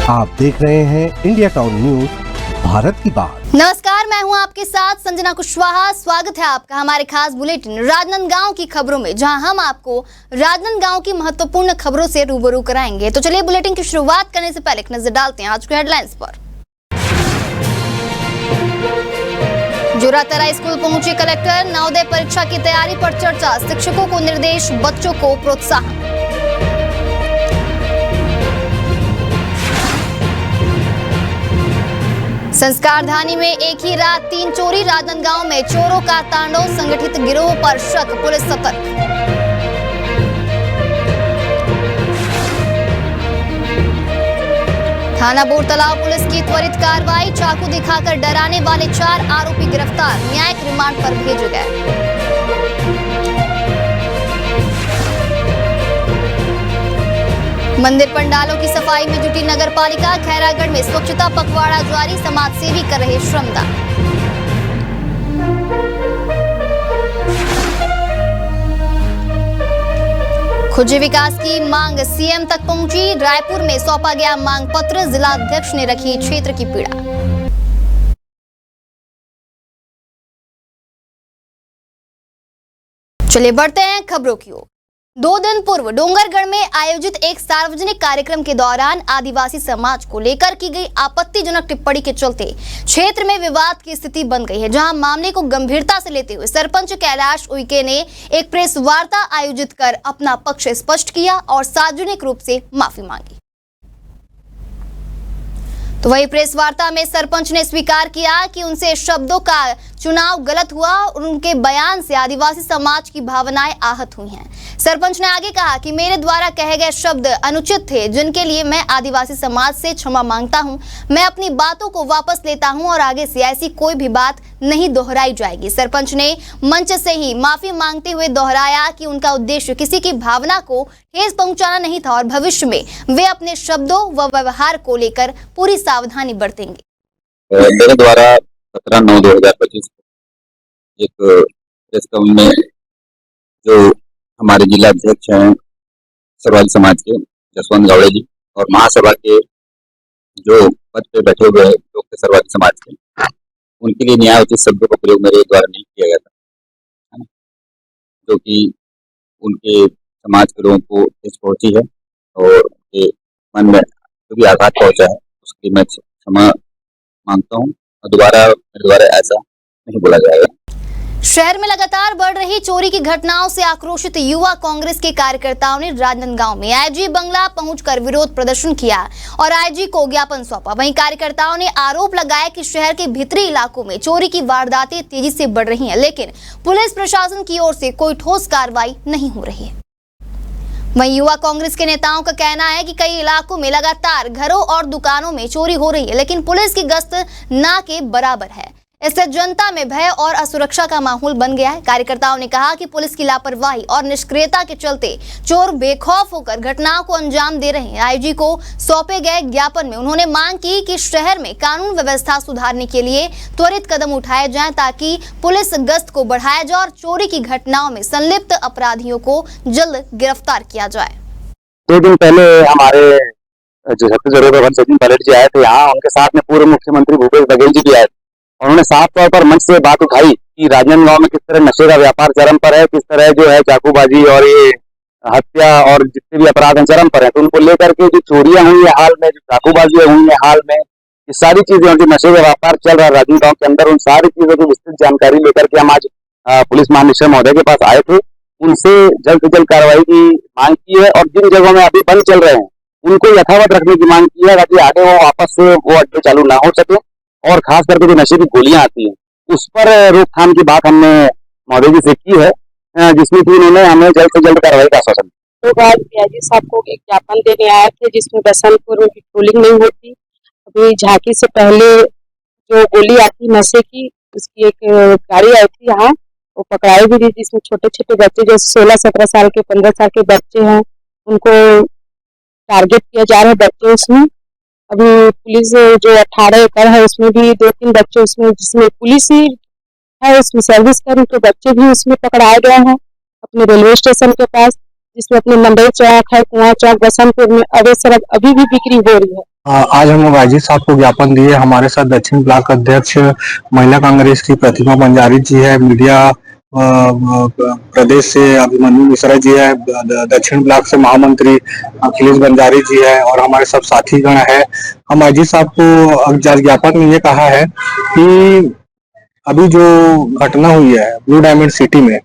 आप देख रहे हैं इंडिया टाउन न्यूज, भारत की बात। नमस्कार, मैं हूं आपके साथ संजना कुशवाहा। स्वागत है आपका हमारे खास बुलेटिन राजनांदगांव की खबरों में, जहां हम आपको राजनांदगांव की महत्वपूर्ण खबरों से रूबरू कराएंगे। तो चलिए बुलेटिन की शुरुआत करने से पहले एक नजर डालते हैं आज के हेडलाइंस पर। जोरातरा स्कूल पहुंचे कलेक्टर, नवोदय परीक्षा की तैयारी पर चर्चा, शिक्षकों को निर्देश, बच्चों को प्रोत्साहन। संस्कारधानी में एक ही रात 3 चोरी, राजनांदगांव में चोरों का तांडव, संगठित गिरोह पर शक, पुलिस सतर्क। थाना बोरतलाव पुलिस की त्वरित कार्रवाई, चाकू दिखाकर डराने वाले 4 आरोपी गिरफ्तार, न्यायिक रिमांड पर भेजे गए। मंदिर पंडालों की सफाई में जुटी नगर पालिका, खैरागढ़ में स्वच्छता पखवाड़ा जारी, समाज सेवी कर रहे श्रमदान। खुज्जे विकास की मांग सीएम तक पहुंची, रायपुर में सौंपा गया मांग पत्र, जिलाध्यक्ष ने रखी क्षेत्र की पीड़ा। चलिए बढ़ते हैं खबरों की ओर। 2 दिन पूर्व डोंगरगढ़ में आयोजित एक सार्वजनिक कार्यक्रम के दौरान आदिवासी समाज को लेकर की गई आपत्तिजनक टिप्पणी के चलते क्षेत्र में विवाद की स्थिति बन गई है, जहां मामले को गंभीरता से लेते हुए सरपंच कैलाश उइके ने एक प्रेस वार्ता आयोजित कर अपना पक्ष स्पष्ट किया और सार्वजनिक रूप से माफी मांगी। तो वही प्रेस वार्ता में सरपंच ने स्वीकार किया कि उनसे शब्दों का चुनाव गलत हुआ और उनके बयान से आदिवासी समाज की भावनाएं आहत हुई हैं। सरपंच ने आगे कहा कि मेरे द्वारा कहे गए शब्द अनुचित थे, जिनके लिए मैं आदिवासी समाज से क्षमा मांगता हूं। मैं अपनी बातों को वापस लेता हूं और आगे से ऐसी कोई भी बात नहीं दोहराई जाएगी। सरपंच ने मंच से ही माफी मांगते हुए दोहराया कि उनका उद्देश्य किसी की भावना को ठेस पहुंचाना नहीं था और भविष्य में वे अपने शब्दों व व्यवहार को लेकर पूरी सावधानी बरतेंगे। मेरे द्वारा 17/9/2025 एक प्रेस क्लब में जो हमारे जिला अध्यक्ष हैं सर्वाधिक समाज के जसवंत गौड़े जी और महासभा के जो पद पे बैठे हुए लोग थे सर्वाधिक समाज के, उनके लिए न्यायोचित शब्दों का प्रयोग मेरे द्वारा नहीं किया गया था, जो कि उनके समाज के लोगों को ठेस पहुंची है और उनके मन में जो भी आघात पहुंचा है उसके लिए मैं क्षमा मांगता हूँ और दोबारा मेरे द्वारा ऐसा नहीं बोला जाएगा। शहर में लगातार बढ़ रही चोरी की घटनाओं से आक्रोशित युवा कांग्रेस के कार्यकर्ताओं ने राजनांदगांव में आईजी बंगला पहुंचकर विरोध प्रदर्शन किया और आईजी को ज्ञापन सौंपा। वहीं कार्यकर्ताओं ने आरोप लगाया कि शहर के भीतरी इलाकों में चोरी की वारदातें तेजी से बढ़ रही हैं, लेकिन पुलिस प्रशासन की ओर से कोई ठोस कार्रवाई नहीं हो रही है। वहीं युवा कांग्रेस के नेताओं का कहना है कि कई इलाकों में लगातार घरों और दुकानों में चोरी हो रही है, लेकिन पुलिस की गश्त ना के बराबर है। इससे जनता में भय और असुरक्षा का माहौल बन गया है। कार्यकर्ताओं ने कहा कि पुलिस की लापरवाही और निष्क्रियता के चलते चोर बेखौफ होकर घटनाओं को अंजाम दे रहे हैं। आईजी को सौंपे गए ज्ञापन में उन्होंने मांग की कि शहर में कानून व्यवस्था सुधारने के लिए त्वरित कदम उठाए जाएं, ताकि पुलिस गश्त को बढ़ाया जाए और चोरी की घटनाओं में संलिप्त अपराधियों को जल्द गिरफ्तार किया जाए। 2 दिन पहले हमारे जो छत्तीसगढ़ के सचिन पायलट जी आए थे यहाँ, उनके साथ में पूर्व मुख्यमंत्री भूपेश बघेल जी भी आए। उन्होंने साफ तौर पर मंच से बात उठाई कि राजनांदगांव में किस तरह नशे का व्यापार चरम पर है, किस तरह जो है चाकूबाजी और ये हत्या और जितने भी अपराध हैं चरम पर है। तो उनको लेकर के जो चोरियां हुई है हाल में, जो चाकूबाजी हुई है हाल में, ये सारी चीजें जो नशे का व्यापार चल रहा है राजनांदगांव के अंदर, उन सारी चीजों की विस्तृत जानकारी लेकर के हम आज पुलिस महानिरीक्षक महोदय के पास आए थे। उनसे जल्द से जल्द कार्रवाई की मांग की है और जिन जगहों में अभी बंद चल रहे हैं उनको यथावत रखने की मांग की है, ताकि आगे वो वापस से वो अड्डे चालू ना हो सके। और खास करके जो नशे की गोलियां आती हैं उस पर रोकथाम की बात हमने महोदय जी से की है, जिसमें कि उन्होंने हमें जल्द से जल्द कार्रवाई का आश्वासन दिया। तो बाद डीआईजी साहब को एक ज्ञापन देने आए थे, जिसमें बसंतपुर में पेट्रोलिंग नहीं होती। अभी झांकी से पहले जो गोली आती नशे की, उसकी एक गाड़ी आई थी यहाँ, वो पकड़ाई भी थी, जिसमें छोटे छोटे बच्चे जो 16-17 साल के 15 साल के बच्चे हैं उनको टारगेट किया जा रहा है बच्चे उसमें। अभी पुलिस जो 18 एकड़ है उसमें भी 2-3 बच्चे उसमें, जिसमें पुलिस ही है उसमें सर्विस कर, तो बच्चे भी उसमें पकड़ाए गए हैं अपने रेलवे स्टेशन के पास। जिसमें अपने मंडई चौक है, कुआं चौक, बसंतपुर में अवैध शराब अभी भी बिक्री हो रही है। आज हम गाजी साहब को ज्ञापन दिए। हमारे साथ दक्षिण ब्लॉक अध्यक्ष महिला कांग्रेस की प्रतिमा बंजारी जी है, मीडिया प्रदेश से अभिमन्यु मिश्रा जी है, दक्षिण ब्लॉक से महामंत्री अखिलेश बंजारी जी है और हमारे सब साथीगण है। हम आईजी साहब को ज्ञापन में ये कहा है कि अभी जो घटना हुई है ब्लू डायमंड सिटी में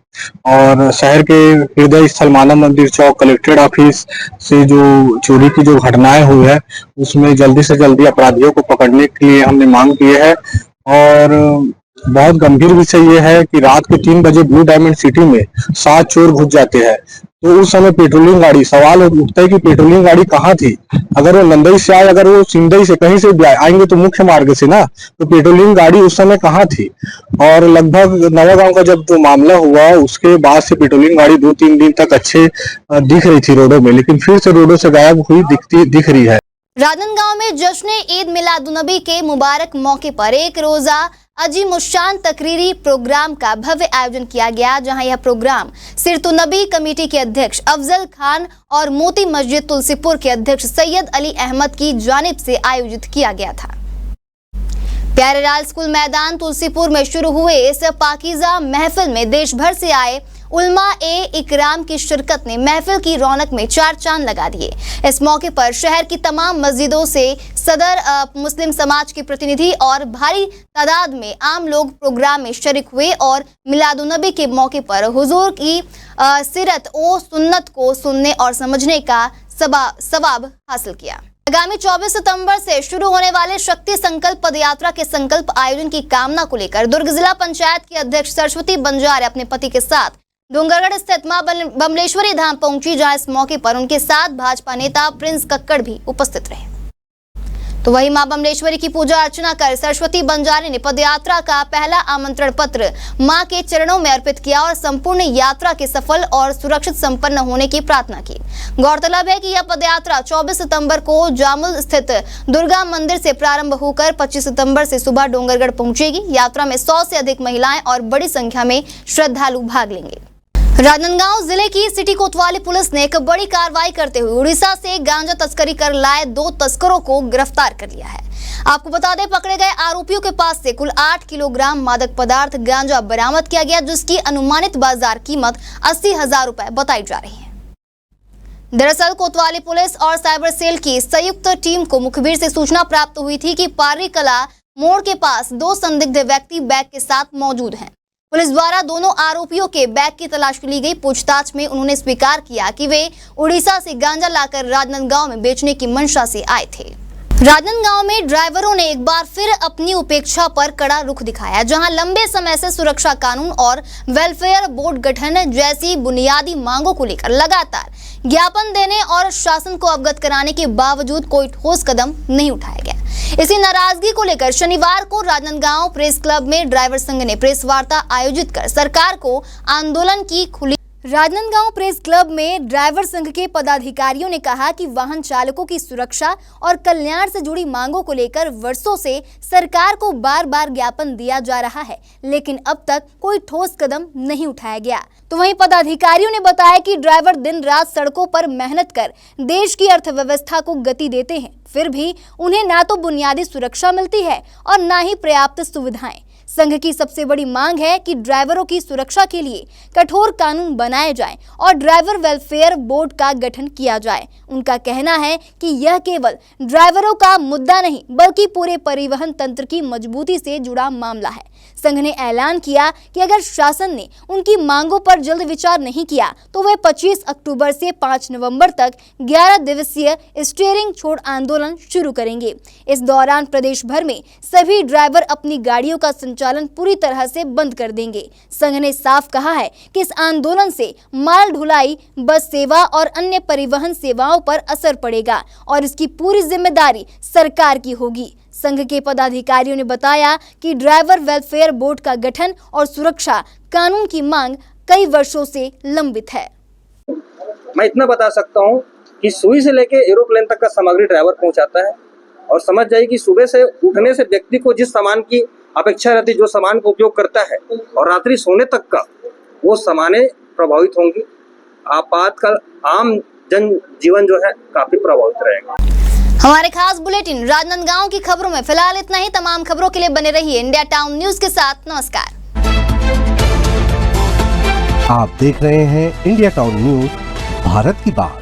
और शहर के हृदय स्थल मानव मंदिर चौक कलेक्ट्रेट ऑफिस से जो चोरी की जो घटनाएं हुई है उसमें जल्दी से जल्दी अपराधियों को पकड़ने के लिए हमने मांग की है। और बहुत गंभीर विषय ये है कि रात के 3 बजे ब्लू डायमंड सिटी में 7 चोर घुस जाते हैं, तो उस समय पेट्रोलिंग गाड़ी, सवाल उठता है कि पेट्रोलिंग गाड़ी कहाँ थी। अगर वो नंदई से आए, अगर वो सिंदई से कहीं से भी आएंगे तो मुख्य मार्ग से ना, तो पेट्रोलिंग गाड़ी उस समय कहाँ थी। और लगभग नवागांव का जब जो मामला हुआ उसके बाद से पेट्रोलिंग गाड़ी 2-3 दिन तक अच्छे दिख रही थी रोडों में, लेकिन फिर से रोडों से गायब हुई दिख रही है। राजनांदगांव में जश्न ईद मिलादुन्नबी के मुबारक मौके पर एक रोजा अजीमुशान तकरीरी प्रोग्राम का भव्य आयोजन किया गया, जहां यह प्रोग्राम सिरतुन्नबी कमेटी के अध्यक्ष अफजल खान और मोती मस्जिद तुलसीपुर के अध्यक्ष सैयद अली अहमद की जानिब से आयोजित किया गया था। प्यारेलाल स्कूल मैदान तुलसीपुर में शुरू हुए इस पाकीज़ा महफिल में देश भर से आए उल्मा ए इकराम की शिरकत ने महफिल की रौनक में 4 चांद लगा दिए। इस मौके पर शहर की तमाम मस्जिदों से सदर मुस्लिम समाज के प्रतिनिधि और भारी तादाद में आम लोग प्रोग्राम में शरीक हुए और मिलादुन्नबी के मौके पर हुजूर की सीरत ओ सुन्नत को सुनने और समझने का सवाब हासिल किया। आगामी 24 सितंबर से शुरू होने वाले शक्ति संकल्प पदयात्रा के संकल्प आयोजन की कामना को लेकर दुर्ग जिला पंचायत की अध्यक्ष सरस्वती बंजारे अपने पति के साथ डोंगरगढ़ स्थित मां बमलेश्वरी धाम पहुंची, जहां इस मौके पर उनके साथ भाजपा नेता प्रिंस कक्कड़ भी उपस्थित रहे। तो वहीं मां बमलेश्वरी की पूजा अर्चना कर सरस्वती बंजारे ने पदयात्रा का पहला आमंत्रण पत्र मां के चरणों में अर्पित किया और संपूर्ण यात्रा के सफल और सुरक्षित संपन्न होने की प्रार्थना की। गौरतलब है कि यह पदयात्रा 24 सितंबर को जामुल स्थित दुर्गा मंदिर से प्रारंभ होकर 25 सितंबर से सुबह डोंगरगढ़ पहुंचेगी। यात्रा में 100 से अधिक महिलाएं और बड़ी संख्या में श्रद्धालु भाग लेंगे। राजनांदगांव जिले की सिटी कोतवाली पुलिस ने एक बड़ी कार्रवाई करते हुए उड़ीसा से गांजा तस्करी कर लाए 2 तस्करों को गिरफ्तार कर लिया है। आपको बता दें, पकड़े गए आरोपियों के पास से कुल 8 किलोग्राम मादक पदार्थ गांजा बरामद किया गया, जिसकी अनुमानित बाजार कीमत 80,000 रुपए बताई जा रही है। दरअसल कोतवाली पुलिस और साइबर सेल की संयुक्त टीम को मुखबिर से सूचना प्राप्त हुई थी कि पार्री कला मोड़ के पास 2 संदिग्ध व्यक्ति बैग के साथ मौजूद हैं। पुलिस द्वारा दोनों आरोपियों के बैग की तलाश ली गई। पूछताछ में उन्होंने स्वीकार किया कि वे उड़ीसा से गांजा लाकर राजनांदगांव में बेचने की मंशा से आए थे। राजनांदगांव में ड्राइवरों ने एक बार फिर अपनी उपेक्षा पर कड़ा रुख दिखाया, जहां लंबे समय से सुरक्षा कानून और वेलफेयर बोर्ड गठन जैसी बुनियादी मांगों को लेकर लगातार ज्ञापन देने और शासन को अवगत कराने के बावजूद कोई ठोस कदम नहीं उठाया गया। इसी नाराजगी को लेकर शनिवार को राजनांदगांव प्रेस क्लब में ड्राइवर संघ ने प्रेस वार्ता आयोजित कर सरकार को आंदोलन की खुली। राजनांदगांव प्रेस क्लब में ड्राइवर संघ के पदाधिकारियों ने कहा कि वाहन चालकों की सुरक्षा और कल्याण से जुड़ी मांगों को लेकर वर्षों से सरकार को बार बार ज्ञापन दिया जा रहा है, लेकिन अब तक कोई ठोस कदम नहीं उठाया गया। तो वहीं पदाधिकारियों ने बताया कि ड्राइवर दिन रात सड़कों पर मेहनत कर देश की अर्थव्यवस्था को गति देते हैं, फिर भी उन्हें ना तो बुनियादी सुरक्षा मिलती है और ना ही पर्याप्त सुविधाएं। संघ की सबसे बड़ी मांग है कि ड्राइवरों की सुरक्षा के लिए कठोर कानून बनाए जाएं और ड्राइवर वेलफेयर बोर्ड का गठन किया जाए। उनका कहना है कि यह केवल ड्राइवरों का मुद्दा नहीं बल्कि पूरे परिवहन तंत्र की मजबूती से जुड़ा मामला है। संघ ने ऐलान किया कि अगर शासन ने उनकी मांगों पर जल्द विचार नहीं किया तो वे 25 अक्टूबर से 5 नवंबर तक 11 दिवसीय स्टीयरिंग छोड़ आंदोलन शुरू करेंगे। इस दौरान प्रदेश भर में सभी ड्राइवर अपनी गाड़ियों का संचालन पूरी तरह से बंद कर देंगे। संघ ने साफ कहा है कि इस आंदोलन से माल ढुलाई, बस सेवा और अन्य परिवहन सेवाओं पर असर पड़ेगा और इसकी पूरी जिम्मेदारी सरकार की होगी। संघ के पदाधिकारियों ने बताया कि ड्राइवर वेलफेयर बोर्ड का गठन और सुरक्षा कानून की मांग कई वर्षों से लंबित है। मैं इतना बता सकता हूं कि सुई से लेके एरोप्लेन तक का सामग्री ड्राइवर पहुंचाता है और समझ जाइए कि सुबह से उठने से व्यक्ति को जिस सामान की अपेक्षा रहती, जो सामान का उपयोग करता है और रात्रि सोने तक का वो सामानें प्रभावित होंगी। आपातकाल आम जन जीवन जो है काफी प्रभावित रहेगा। हमारे खास बुलेटिन राजनांदगांव की खबरों में फिलहाल इतना ही। तमाम खबरों के लिए बने रहिए इंडिया टाउन न्यूज के साथ। नमस्कार। आप देख रहे हैं इंडिया टाउन न्यूज, भारत की बात।